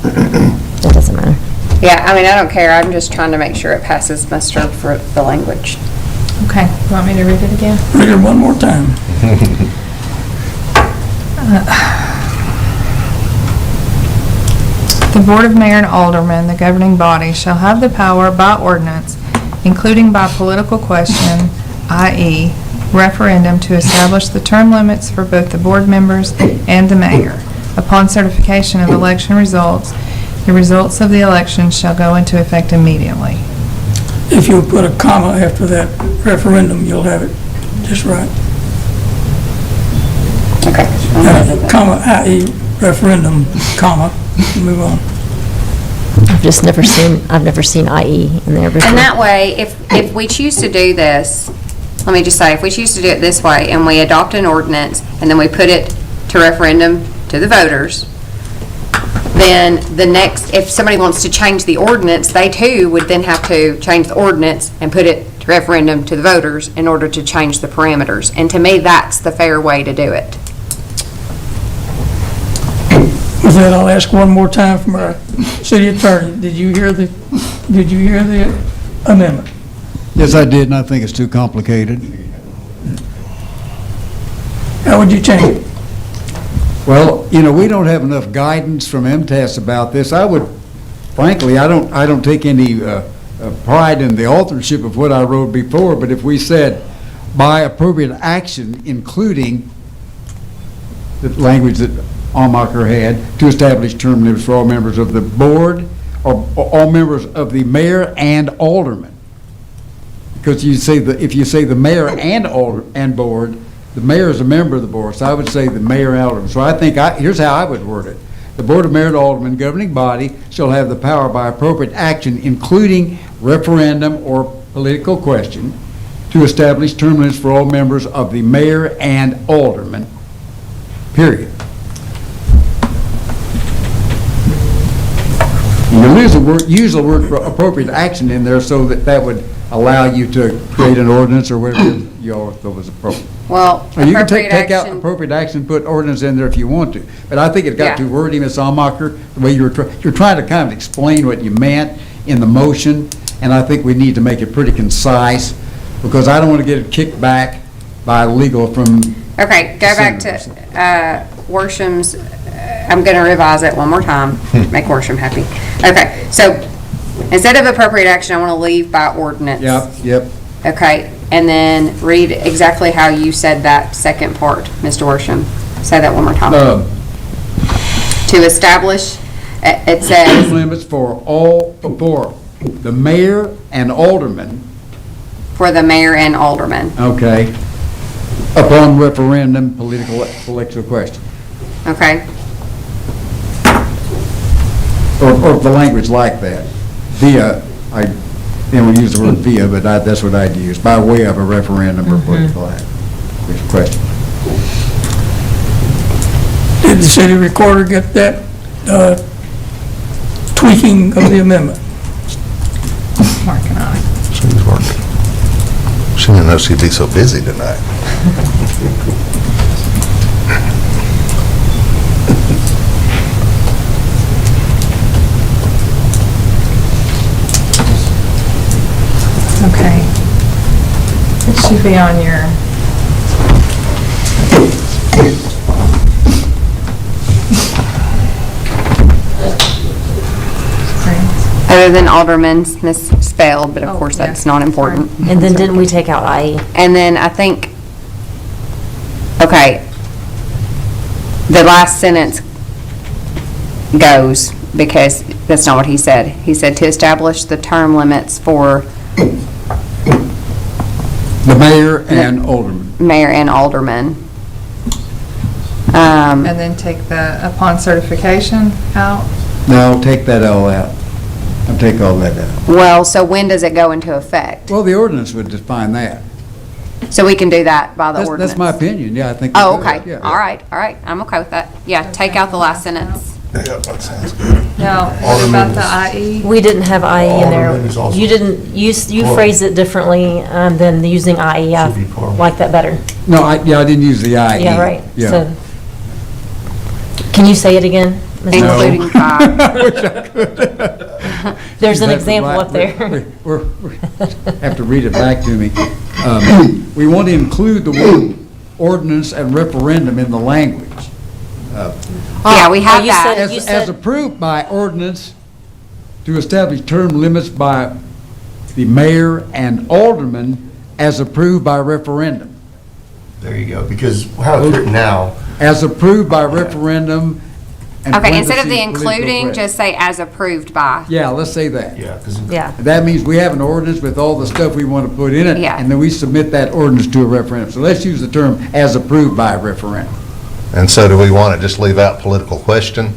S8: it doesn't matter.
S6: Yeah, I mean, I don't care. I'm just trying to make sure it passes muster for the language.
S2: Okay. You want me to read it again?
S1: read it one more time.
S2: The Board of Mayor and Aldermen, the governing body, shall have the power by ordinance, including by political question, i.e. referendum, to establish the term limits for both the board members and the mayor. Upon certification of election results, the results of the election shall go into effect immediately.
S1: If you'll put a comma after that referendum, you'll have it just right.
S6: Okay.
S1: Comma, i.e. referendum, comma, move on.
S8: I've never seen IE in there before.
S6: And that way, if we choose to do this, let me just say, if we choose to do it this way and we adopt an ordinance and then we put it to referendum to the voters, then the next, if somebody wants to change the ordinance, they too would then have to change the ordinance and put it to referendum to the voters in order to change the parameters. And to me, that's the fair way to do it.
S1: With that, I'll ask one more time from our city attorney. Did you hear the amendment?
S10: Yes, I did, and I think it's too complicated.
S1: How would you change it?
S10: Well, you know, we don't have enough guidance from MTS about this. I would, frankly, I don't take any pride in the authorship of what I wrote before, but if we said by appropriate action, including the language that Almacher had, to establish term limits for all members of the board, or all members of the mayor and aldermen. Because if you say the mayor and board, the mayor is a member of the board, so I would say the mayor and alderman. So I think, here's how I would word it. The Board of Mayor and Aldermen governing body shall have the power by appropriate action, including referendum or political question, to establish term limits for all members of the mayor and aldermen, period. You use the word appropriate action in there so that would allow you to create an ordinance or whatever you all thought was appropriate.
S6: Well,
S10: Or you can
S6: appropriate
S10: take out
S6: action,
S10: appropriate action, put ordinance in there if you want to. But I think it
S6: Yeah.
S10: got too wordy, Ms. Almacher, the way you're trying to kind of explain what you meant in the motion, and I think we need to make it pretty concise, because I don't want to get it kicked back by legal from,
S6: okay, go back to Worsham's, I'm going to revise it one more time, make Worsham happy. Okay, so instead of appropriate action, I want to leave by ordinance.
S10: yep.
S6: Okay, and then read exactly how you said that second part, Mr. Worsham. Say that one more time. To establish, it says,
S10: Limits for the mayor and aldermen,
S6: for the mayor and alderman.
S10: okay, upon referendum, political question.
S6: Okay,
S10: Or the language like that, via, we use the word via, but that's what I'd use, by way of a referendum or political question.
S1: Did the city recorder get that tweaking of the amendment?
S2: Mark and I.
S9: She's working. She didn't know she'd be so busy tonight.
S2: Okay. It should be on your,
S6: other than alderman's misspelled, but of
S2: Oh,
S6: course
S2: yeah,
S6: that's not important.
S8: And then didn't we take out IE?
S6: And then I think, okay, the last sentence goes, because that's not what he said. He said to establish the term limits for
S10: The mayor and aldermen.
S6: mayor and alderman.
S2: and then take the upon certification out.
S10: No, take that all out. I'll take all that out.
S6: Well, so when does it go into effect?
S10: Well, the ordinance would define that.
S6: So we can do that by the ordinance?
S10: That's my opinion, yeah, I think. we
S6: Oh,
S10: could,
S6: okay,
S10: yeah.
S6: all right, I'm okay with that. Yeah, take out the last sentence.
S9: Yeah, that sounds good.
S2: Now, what about the IE?
S8: We didn't have IE in there.
S12: Alderman is also-
S8: You didn't, you phrased it differently than using IE. I
S12: Should be part of it.
S8: like that better.
S10: No, I didn't use the IE.
S8: Yeah, right.
S10: Yeah.
S8: So, can you say it again? Mr.
S6: Including by,
S8: There's an
S10: That's
S8: example
S10: right.
S8: up there.
S10: We're, have to read it back to me. We want to include the word ordinance and referendum in the language.
S6: yeah, we have
S8: you
S6: that.
S8: said-
S10: As
S8: said-
S10: approved by ordinance to establish term limits by the mayor and alderman as approved by referendum.
S12: There you go, because how it's written now,
S10: As approved by referendum. and
S6: Okay, instead of the
S10: parentheses, political
S6: including,
S10: question.
S6: just say as approved by.
S10: Yeah, let's say that.
S12: yeah, because
S8: Yeah.
S10: That means we have an ordinance with all the stuff we want to put in it.
S6: Yeah.
S10: And then we submit that ordinance to a referendum. So let's use the term as approved by a referendum.
S9: And so do we want to just leave out political question?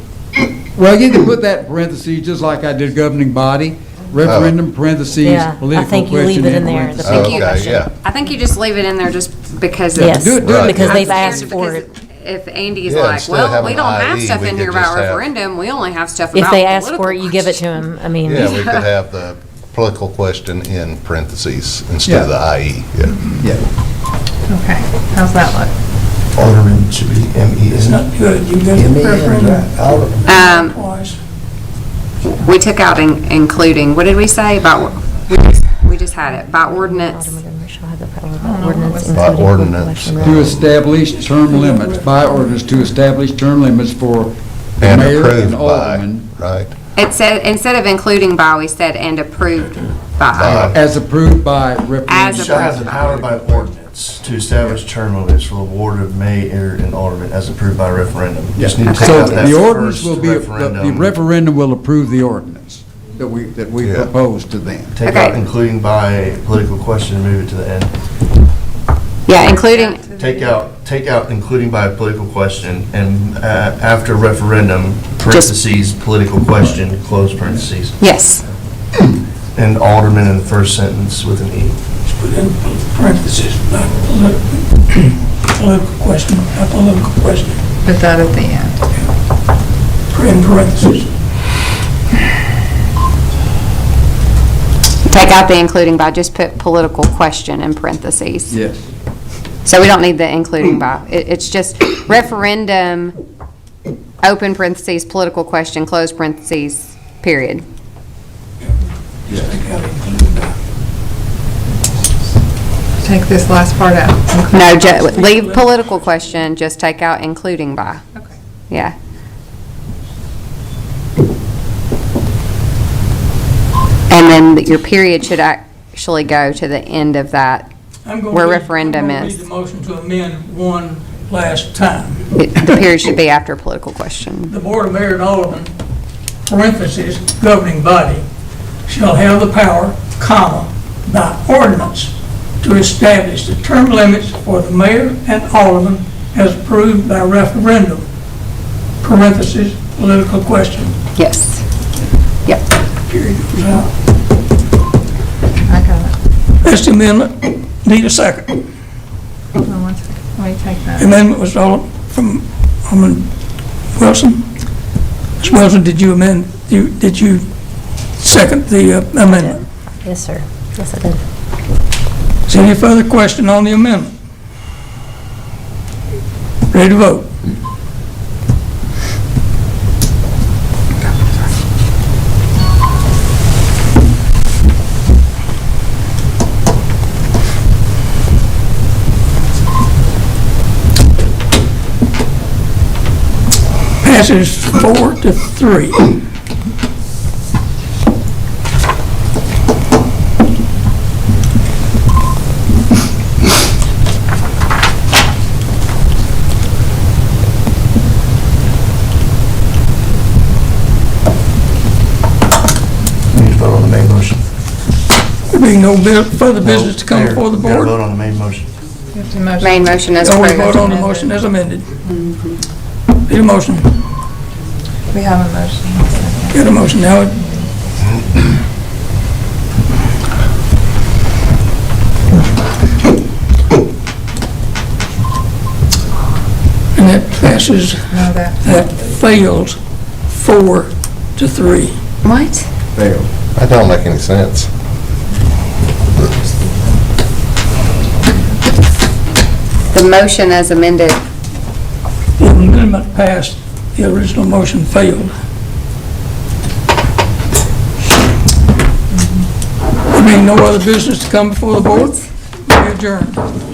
S10: Well, you can put that in parentheses, just like I did governing body, referendum, parentheses,
S8: Yeah,
S10: political
S8: I think you
S10: question.
S8: leave it in
S10: and
S8: there, the
S10: parentheses.
S8: political
S6: you-
S9: Okay,
S8: question.
S9: yeah.
S6: I think you just leave it in there just because of.
S8: Yes,
S10: Do it,
S9: Right.
S8: because
S6: I'm
S8: they've
S6: scared
S8: asked for
S6: because
S8: it.
S6: If Andy's
S9: Yeah,
S6: like,
S9: instead of
S6: well,
S9: having
S6: we don't have
S9: IE,
S6: stuff
S9: we
S6: in
S9: could
S6: here about
S9: just have-
S6: referendum, we only have stuff about
S8: If they ask
S6: political
S8: for it, you give it to
S6: question.
S8: them. I mean,
S9: Yeah, we could have the political question in parentheses instead of the IE, yeah.
S10: Yeah.
S2: Okay, how's that look?
S12: alderman should be M-E-N.
S1: It's not good, you got
S12: M-E-N,
S1: referendum
S12: alderman.
S1: twice.
S6: We took out including, what did we say about, we just had it, by ordinance.
S8: Alderman shall have the power by ordinance,
S9: By
S8: including
S9: ordinance.
S8: political
S10: To establish term limits, by ordinance, to establish term limits for the
S9: And
S10: mayor and
S9: approved by,
S10: alderman
S9: right?
S6: It said, instead of including by, we said and approved by.
S9: By.
S10: as approved by
S6: As
S10: referendum.
S11: Shall have the power by ordinance to establish term limits for the ward of mayor and alderman as approved by referendum. Just need to take
S10: So
S11: out that
S10: the ordinance
S11: first
S10: will be, the referendum will approve the ordinance that we
S9: Yeah.
S10: propose to them.
S11: Take out
S6: Okay.
S11: including by political question and move it to the end.
S6: Yeah, including,
S11: Take out including by political question and after referendum, parentheses, political question, close parentheses.
S6: yes.
S11: And alderman in the first sentence with an E.
S1: Just put in parentheses, not political question, not political question.
S2: Put that at the end.
S1: In parentheses.
S6: Take out the including by, just put political question in parentheses.
S10: Yes.
S6: So we don't need the including by. It's just referendum, open parentheses, political question, close parentheses, period.
S2: Take this last part out.
S6: No, leave political question, just take out including by.
S2: Okay.
S6: Yeah. And then your period should actually go to the end of that, where referendum
S1: I'm
S6: is.
S1: going to read the motion to amend one last time.
S6: The period should be after political question.
S1: The Board of Mayor and Aldermen, parentheses, governing body, shall have the power, comma, by ordinance, to establish the term limits for the mayor and aldermen as approved by referendum, parentheses, political question.
S6: Yes. Yep.
S1: Period goes out.
S2: I got it.
S1: That's the amendment. Need a second.
S2: Hold on one second. Let me take that.
S1: Amendment was all from Alderman Wilson. Ms. Wilson, did you amend, did you second the amendment?
S8: Yes, sir. Yes, I did.
S1: Is there any further question on the amendment? Ready to vote? Passes 4-3.
S12: We need to vote on the main motion.
S1: There being no further business to come before the
S12: We gotta
S1: board.
S12: vote on the main motion.
S2: You have to motion.
S6: Main motion is
S1: So we
S6: approved.
S1: vote on the motion as amended. Need a motion.
S2: We have a motion.
S1: Get a motion now. And that passes,
S2: No, that.
S1: that fails 4-3.
S6: What?
S10: Failed.
S9: That don't make any sense.
S6: The motion as amended.
S1: The amendment passed, the original motion failed. There being no other business to come before the board, we adjourn.